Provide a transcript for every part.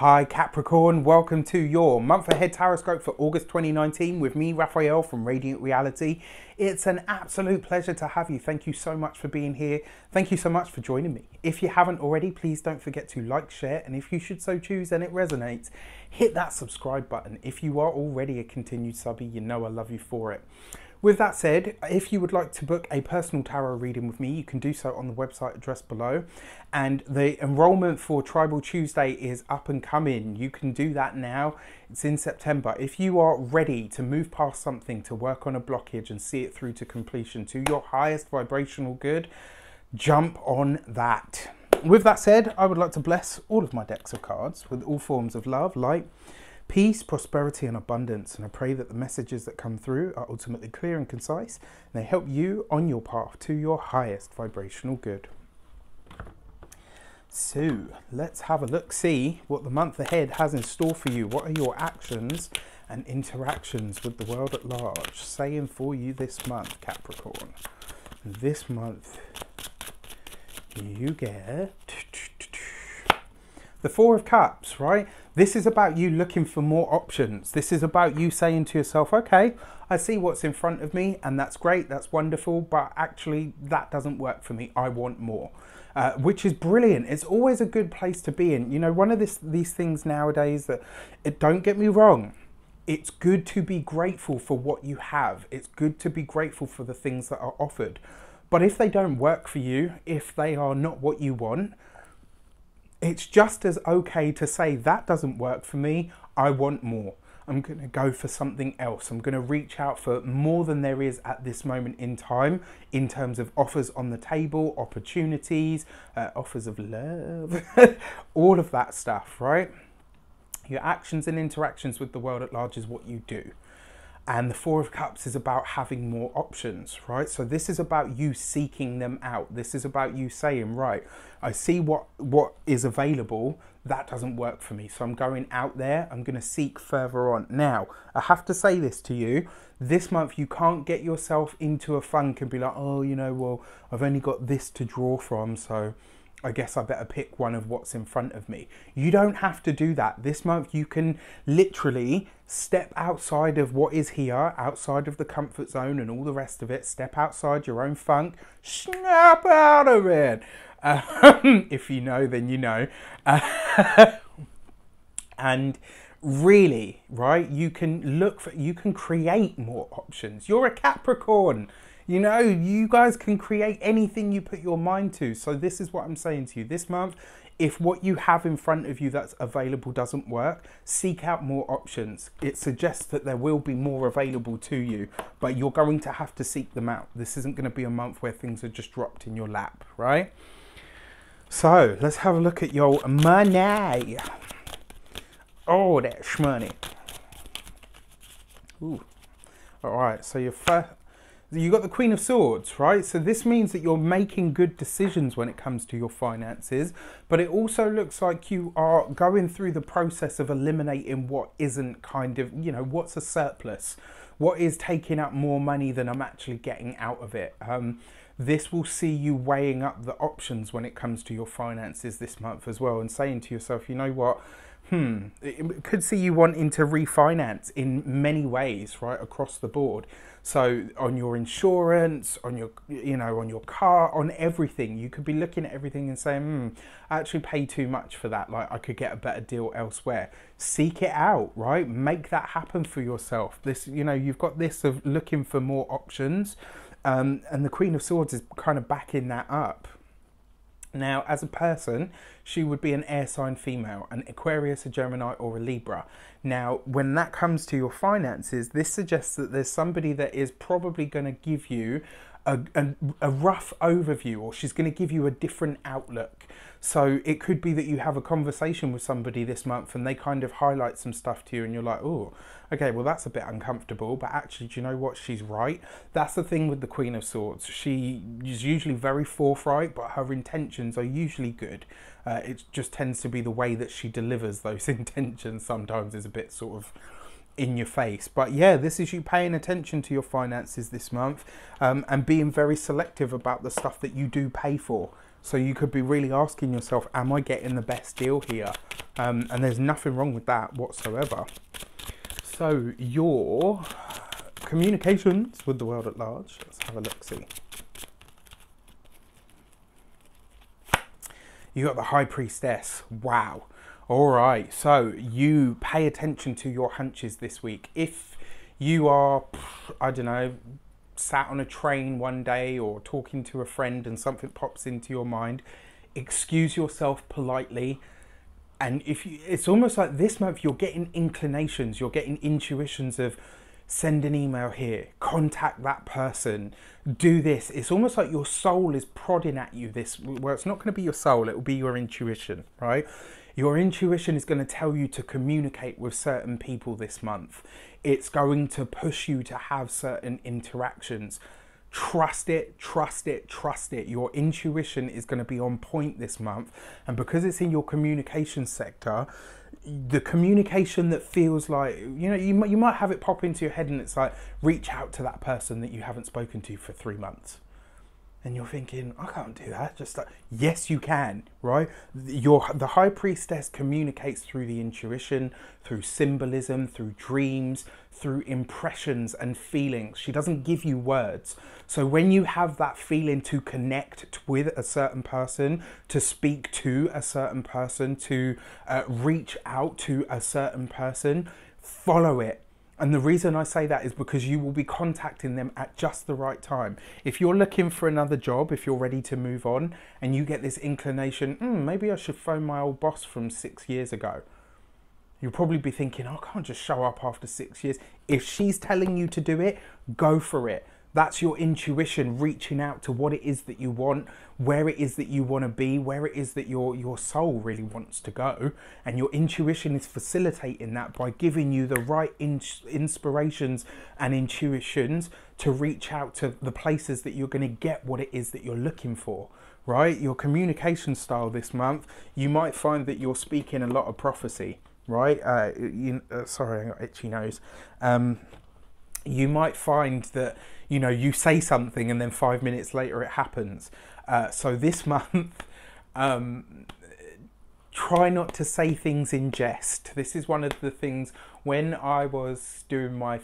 Hi Capricorn, welcome to your month ahead tarot for August 2019 with me, Raphael from Reydiant Reality. It's an absolute pleasure to have you. Thank you so much for being here. Thank you so much for joining me. If you haven't already, please don't forget to like, share, and if you should so choose and it resonates, hit that subscribe button. If you are already a continued subby, you know I love you for it. With that said, if you would like to book a personal tarot reading with me, you can do so on the website addressed below. And the enrollment for Tribal Tuesday is up and coming. You can do that now. It's in September. If you are ready to move past something, to work on a blockage and see it through to completion, to your highest vibrational good, jump on that. With that said, I would like to bless all of my decks of cards with all forms of love, light, peace, prosperity and abundance, and I pray that the messages that come through are ultimately clear and concise and they help you on your path to your highest vibrational good. So let's have a look, see what the month ahead has in store for you. What are your actions and interactions with the world at large saying for you this month, Capricorn? This month you get the Four of Cups, right? This is about you looking for more options. This is about you saying to yourself, okay, I see what's in front of me and that's great, that's wonderful, but actually that doesn't work for me. I want more, which is brilliant. It's always a good place to be in. You know, one of these things nowadays that, don't get me wrong, it's good to be grateful for what you have. It's good to be grateful for the things that are offered. But if they don't work for you, if they are not what you want, it's just as okay to say that doesn't work for me, I want more. I'm going to go for something else. I'm going to reach out for more than there is at this moment in time in terms of offers on the table, opportunities, offers of love, all of that stuff, right? Your actions and interactions with the world at large is what you do. And the Four of Cups is about having more options, right? So this is about you seeking them out. This is about you saying, right, I see what is available. That doesn't work for me. So I'm going out there. I'm going to seek further on. Now, I have to say this to you. This month, you can't get yourself into a funk and be like, oh, you know, well, I've only got this to draw from, so I guess I better pick one of what's in front of me. You don't have to do that. This month you can literally step outside of what is here, outside of the comfort zone and all the rest of it. Step outside your own funk, snap out of it. If you know, then you know. And really, right, you can create more options. You're a Capricorn. You know, you guys can create anything you put your mind to. So this is what I'm saying to you. This month, if what you have in front of you that's available doesn't work, seek out more options. It suggests that there will be more available to you, but you're going to have to seek them out. This isn't going to be a month where things are just dropped in your lap, right? So let's have a look at your money. Oh, that's money. Ooh. All right, so you got the Queen of Swords, right? So this means that you're making good decisions when it comes to your finances, but it also looks like you are going through the process of eliminating what isn't kind of, you know, what's a surplus, what is taking up more money than I'm actually getting out of it. This will see you weighing up the options when it comes to your finances this month as well and saying to yourself, you know what, it could see you wanting to refinance in many ways, right, across the board. So on your insurance, on your, you know, on your car, on everything, you could be looking at everything and saying, I actually pay too much for that. Like I could get a better deal elsewhere. Seek it out, right? Make that happen for yourself. This, you know, you've got this of looking for more options. And the Queen of Swords is kind of backing that up. Now, as a person, she would be an air sign female, an Aquarius, a Gemini, or a Libra. Now, when that comes to your finances, this suggests that there's somebody that is probably going to give you a rough overview, or she's going to give you a different outlook. So it could be that you have a conversation with somebody this month and they kind of highlight some stuff to you and you're like, oh, okay, well, that's a bit uncomfortable, but actually, do you know what? She's right. That's the thing with the Queen of Swords. She is usually very forthright, but her intentions are usually good. It just tends to be the way that she delivers those intentions sometimes is a bit sort of in your face. But yeah, this is you paying attention to your finances this month and being very selective about the stuff that you do pay for. So you could be really asking yourself, am I getting the best deal here? And there's nothing wrong with that whatsoever. So your communications with the world at large, let's have a look-see. You got the High Priestess. Wow. All right. So you pay attention to your hunches this week. If you are, I don't know, sat on a train one day or talking to a friend and something pops into your mind, excuse yourself politely. And if you, it's almost like this month you're getting inclinations, you're getting intuitions of send an email here, contact that person, do this. It's almost like your soul is prodding at you this, well, it's not going to be your soul, it will be your intuition, right? Your intuition is going to tell you to communicate with certain people this month. It's going to push you to have certain interactions. Trust it, trust it, trust it. Your intuition is going to be on point this month. And because it's in your communication sector, the communication that feels like, you know, you might have it pop into your head and it's like, reach out to that person that you haven't spoken to for 3 months. And you're thinking, I can't do that. Just like, yes, you can, right? The High Priestess communicates through the intuition, through symbolism, through dreams, through impressions and feelings. She doesn't give you words. So when you have that feeling to connect with a certain person, to speak to a certain person, to reach out to a certain person, follow it. And the reason I say that is because you will be contacting them at just the right time. If you're looking for another job, if you're ready to move on and you get this inclination, maybe I should phone my old boss from 6 years ago. You'll probably be thinking, I can't just show up after 6 years. If she's telling you to do it, go for it. That's your intuition reaching out to what it is that you want, where it is that you want to be, where it is that your soul really wants to go. And your intuition is facilitating that by giving you the right inspirations and intuitions to reach out to the places that you're going to get what it is that you're looking for, right? Your communication style this month, you might find that you're speaking a lot of prophecy, right? Sorry, I got itchy nose. You might find that, you know, you say something and then 5 minutes later it happens. So this month, try not to say things in jest. This is one of the things when I was doing my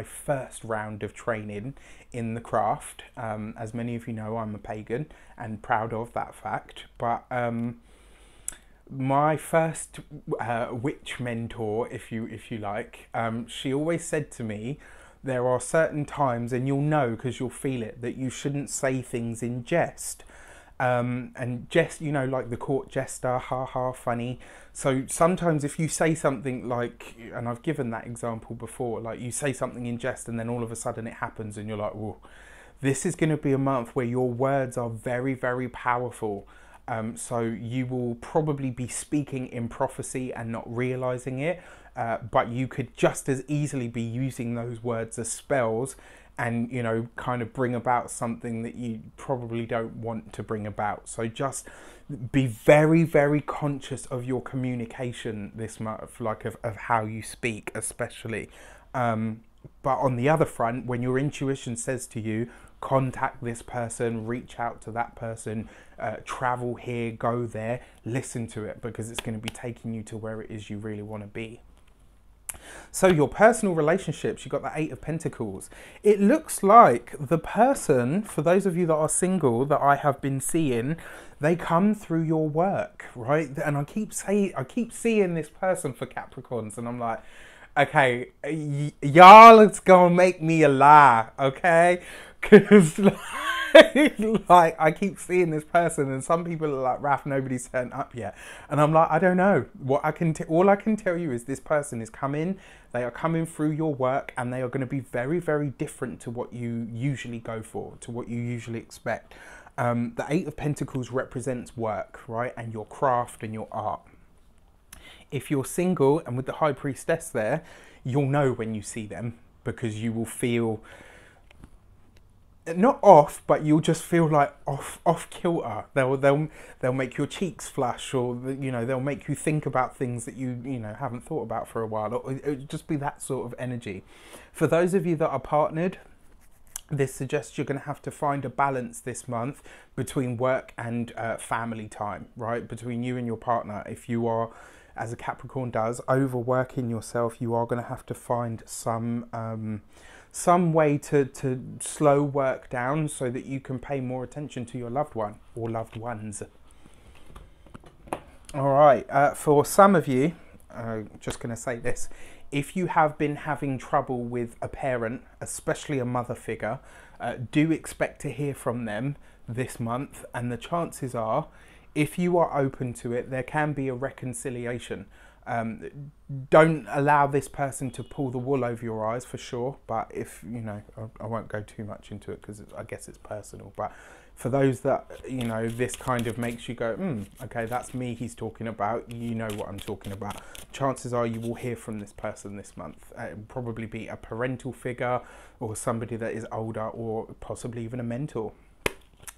first round of training in the craft. As many of you know, I'm a pagan and proud of that fact. But my first witch mentor, if you like, she always said to me, there are certain times, and you'll know because you'll feel it, that you shouldn't say things in jest. And jest, you know, like the court jester, ha ha, funny. So sometimes if you say something like, and I've given that example before, like you say something in jest and then all of a sudden it happens and you're like, whoa, this is going to be a month where your words are very, very powerful. So you will probably be speaking in prophecy and not realizing it. But you could just as easily be using those words as spells and, you know, kind of bring about something that you probably don't want to bring about. So just be very, very conscious of your communication this month, like of how you speak especially. But on the other front, when your intuition says to you, contact this person, reach out to that person, travel here, go there, listen to it because it's going to be taking you to where it is you really want to be. So your personal relationships, you've got the 8 of Pentacles. It looks like the person, for those of you that are single that I have been seeing, they come through your work, right? And I keep seeing this person for Capricorns and I'm like, okay, y'all is gonna make me a lie, okay? Because like I keep seeing this person and some people are like, Raph, nobody's turned up yet. And I'm like, I don't know. All I can tell you is this person is coming. They are coming through your work and they are going to be very, very different to what you usually go for, to what you usually expect. The 8 of Pentacles represents work, right? And your craft and your art. If you're single and with the High Priestess there, you'll know when you see them because you will feel not off, but you'll just feel like off kilter. They'll make your cheeks flush, or you know, they'll make you think about things that you know haven't thought about for a while. Or it'll just be that sort of energy. For those of you that are partnered, This suggests you're going to have to find a balance this month between work and family time, right? Between you and your partner. If you are, as a Capricorn does, overworking yourself, you are going to have to find some way to slow work down so that you can pay more attention to your loved one or loved ones. All right, for some of you, just going to say this. If you have been having trouble with a parent, especially a mother figure, do expect to hear from them this month. And the chances are, if you are open to it, there can be a reconciliation. Don't allow this person to pull the wool over your eyes, for sure. But if, you know, I won't go too much into it because I guess it's personal. But for those that, you know, this kind of makes you go, okay, that's me he's talking about, you know what I'm talking about. Chances are you will hear from this person this month. It will probably be a parental figure or somebody that is older, or possibly even a mentor.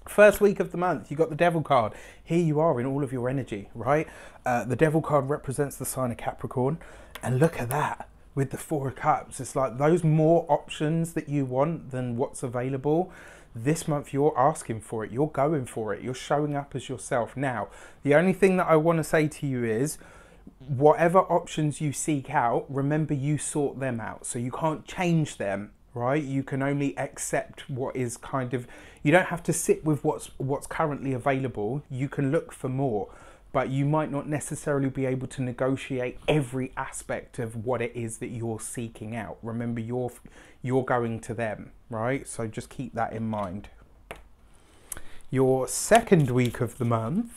First week of the month, you got the Devil card. Here you are in all of your energy, right? The Devil card represents the sign of Capricorn. And look at that, with the Four of Cups. It's like those more options that you want than what's available. This month you're asking for it, you're going for it, you're showing up as yourself. Now, the only thing that I want to say to you is, whatever options you seek out, remember you sort them out. So you can't change them, right? You can only accept what is kind of, you don't have to sit with what's currently available. You can look for more, but you might not necessarily be able to negotiate every aspect of what it is that you're seeking out. Remember, you're going to them, right? So just keep that in mind. Your second week of the month,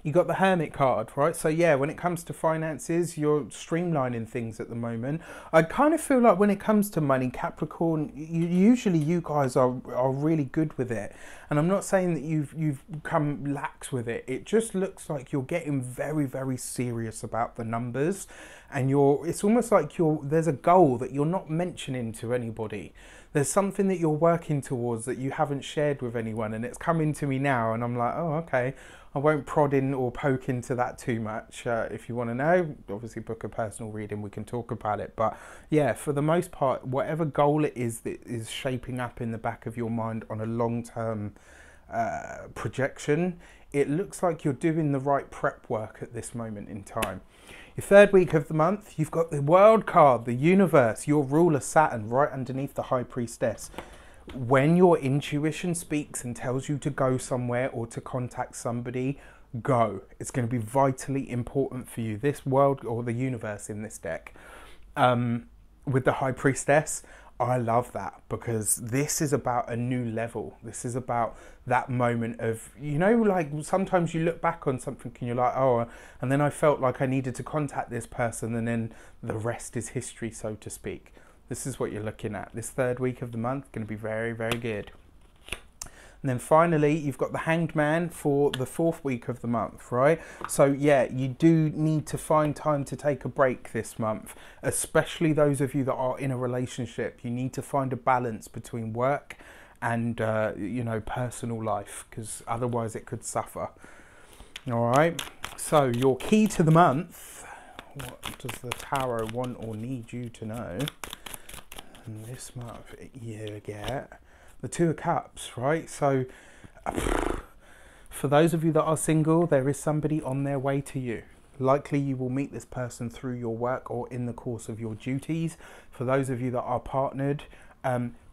you got the Hermit card, right? So yeah, when it comes to finances, you're streamlining things at the moment. I kind of feel like when it comes to money, Capricorn, usually you guys are really good with it. And I'm not saying that you've come lax with it. It just looks like you're getting very, very serious about the numbers. And it's almost like there's a goal that you're not mentioning to anybody. There's something that you're working towards that you haven't shared with anyone, and it's coming to me now, and I'm like, oh, okay. I won't prod in or poke into that too much. If you want to know, obviously book a personal reading, we can talk about it. But yeah, for the most part, whatever goal it is that is shaping up in the back of your mind on a long-term projection, it looks like you're doing the right prep work at this moment in time. Your third week of the month, you've got the World card, the universe, your ruler Saturn, right underneath the High Priestess. When your intuition speaks and tells you to go somewhere or to contact somebody, go. It's going to be vitally important for you. This world, or the universe in this deck, with the High Priestess, I love that, because this is about a new level. This is about that moment of, you know, like sometimes you look back on something and you're like, oh, and then I felt like I needed to contact this person, and then the rest is history, so to speak. This is what you're looking at. This third week of the month, going to be very, very good. And then finally, you've got the Hanged Man for the fourth week of the month, right? So yeah, you do need to find time to take a break this month, especially those of you that are in a relationship. You need to find a balance between work and, you know, personal life, because otherwise it could suffer. All right. So your key to the month, what does the tarot want or need you to know? And this month you get the Two of Cups, right? So for those of you that are single, there is somebody on their way to you. Likely you will meet this person through your work or in the course of your duties. For those of you that are partnered,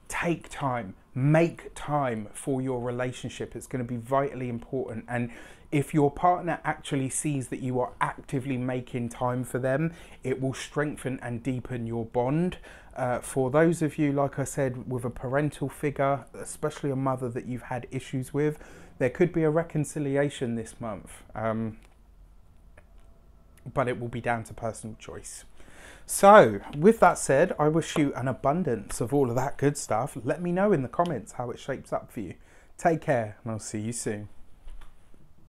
take time, make time for your relationship. It's going to be vitally important. And if your partner actually sees that you are actively making time for them, it will strengthen and deepen your bond. For those of you, like I said, with a parental figure, especially a mother that you've had issues with, there could be a reconciliation this month. But it will be down to personal choice. So, with that said, I wish you an abundance of all of that good stuff. Let me know in the comments how it shapes up for you. Take care, and I'll see you soon.